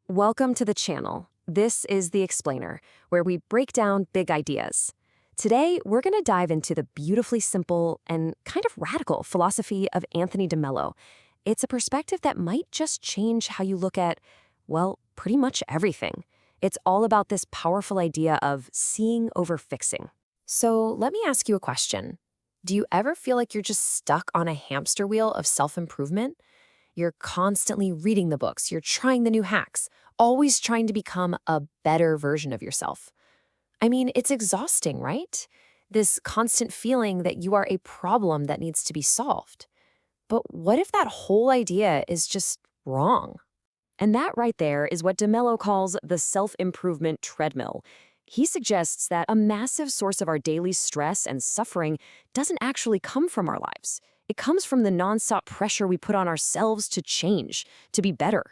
Welcome to the channel. This is The Explainer, where we break down big ideas. Today, we're going to dive into the beautifully simple and kind of radical philosophy of Anthony de Mello. It's a perspective that might just change how you look at, well, pretty much everything. It's all about this powerful idea of seeing over fixing. So let me ask you a question. Do you ever feel like you're just stuck on a hamster wheel of self-improvement? You're constantly reading the books, you're trying the new hacks, always trying to become a better version of yourself. I mean, it's exhausting, right? This constant feeling that you are a problem that needs to be solved. But what if that whole idea is just wrong? And that right there is what de Mello calls the self-improvement treadmill. He suggests that a massive source of our daily stress and suffering doesn't actually come from our lives. It comes from the nonstop pressure we put on ourselves to change, to be better.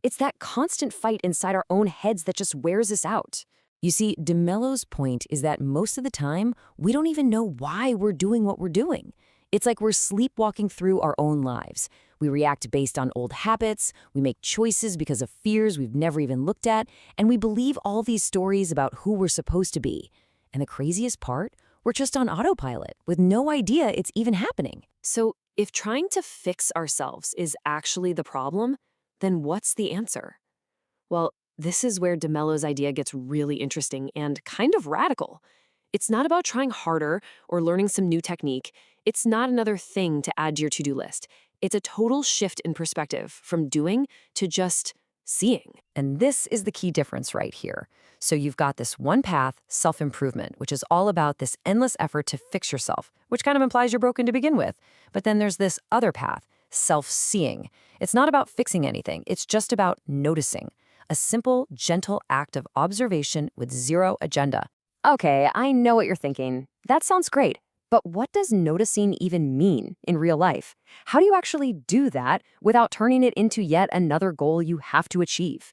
It's that constant fight inside our own heads that just wears us out. You see, de Mello's point is that most of the time, we don't even know why we're doing what we're doing. It's like we're sleepwalking through our own lives. We react based on old habits, we make choices because of fears we've never even looked at, and we believe all these stories about who we're supposed to be. And the craziest part? We're just on autopilot, with no idea it's even happening. So, if trying to fix ourselves is actually the problem, then what's the answer? Well, this is where de Mello's idea gets really interesting and kind of radical. It's not about trying harder or learning some new technique. It's not another thing to add to your to-do list. It's a total shift in perspective from doing to just seeing. And this is the key difference right here. So you've got this one path, self-improvement, which is all about this endless effort to fix yourself, which kind of implies you're broken to begin with. But then there's this other path, self-seeing. It's not about fixing anything. It's just about noticing. A simple, gentle act of observation with zero agenda. Okay, I know what you're thinking. That sounds great. But what does noticing even mean in real life? How do you actually do that without turning it into yet another goal you have to achieve?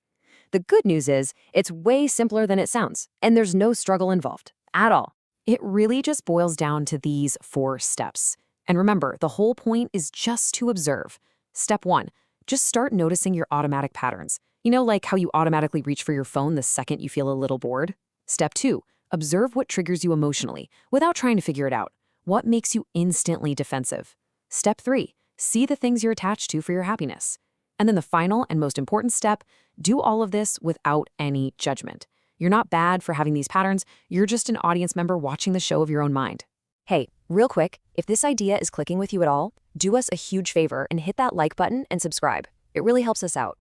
The good news is it's way simpler than it sounds, and there's no struggle involved at all. It really just boils down to these 4 steps. And remember, the whole point is just to observe. Step 1, just start noticing your automatic patterns. You know, like how you automatically reach for your phone the second you feel a little bored? Step 2, observe what triggers you emotionally without trying to figure it out. What makes you instantly defensive? Step 3, see the things you're attached to for your happiness. And then the final and most important step, do all of this without any judgment. You're not bad for having these patterns, you're just an audience member watching the show of your own mind. Hey, real quick, if this idea is clicking with you at all, do us a huge favor and hit that like button and subscribe. It really helps us out.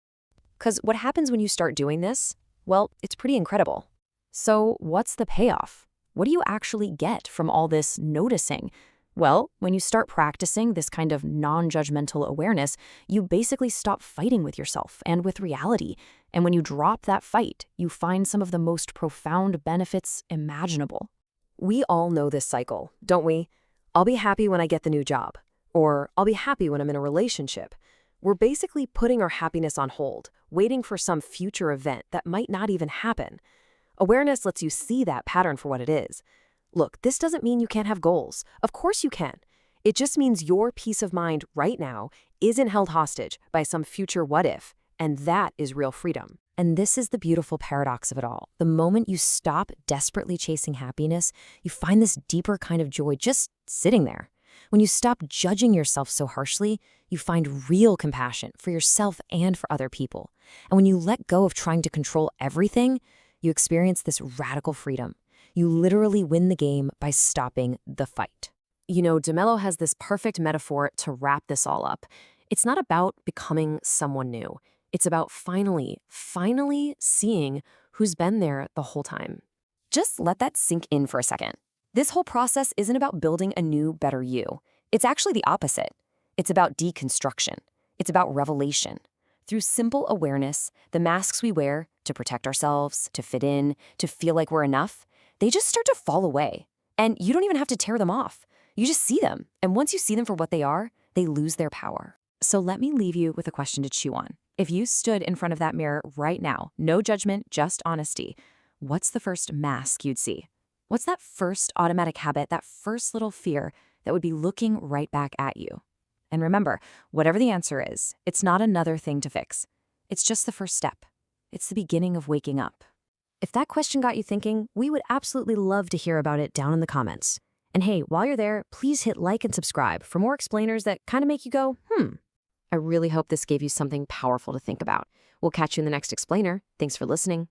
Because what happens when you start doing this? Well, it's pretty incredible. So what's the payoff? What do you actually get from all this noticing? Well, when you start practicing this kind of non-judgmental awareness, you basically stop fighting with yourself and with reality. And when you drop that fight, you find some of the most profound benefits imaginable. We all know this cycle, don't we? I'll be happy when I get the new job. Or I'll be happy when I'm in a relationship. We're basically putting our happiness on hold, waiting for some future event that might not even happen. Awareness lets you see that pattern for what it is. Look, this doesn't mean you can't have goals. Of course you can. It just means your peace of mind right now isn't held hostage by some future what if, and that is real freedom. And this is the beautiful paradox of it all. The moment you stop desperately chasing happiness, you find this deeper kind of joy just sitting there. When you stop judging yourself so harshly, you find real compassion for yourself and for other people. And when you let go of trying to control everything, you experience this radical freedom. You literally win the game by stopping the fight. You know, de Mello has this perfect metaphor to wrap this all up. It's not about becoming someone new. It's about finally seeing who's been there the whole time. Just let that sink in for a second. This whole process isn't about building a new, better you. It's actually the opposite. It's about deconstruction. It's about revelation. Through simple awareness, the masks we wear to protect ourselves, to fit in, to feel like we're enough, they just start to fall away. And you don't even have to tear them off. You just see them. And once you see them for what they are, they lose their power. So let me leave you with a question to chew on. If you stood in front of that mirror right now, no judgment, just honesty, what's the first mask you'd see? What's that first automatic habit, that first little fear that would be looking right back at you? And remember, whatever the answer is, it's not another thing to fix. It's just the first step. It's the beginning of waking up. If that question got you thinking, we would absolutely love to hear about it down in the comments. And hey, while you're there, please hit like and subscribe for more explainers that kind of make you go, I really hope this gave you something powerful to think about. We'll catch you in the next explainer. Thanks for listening.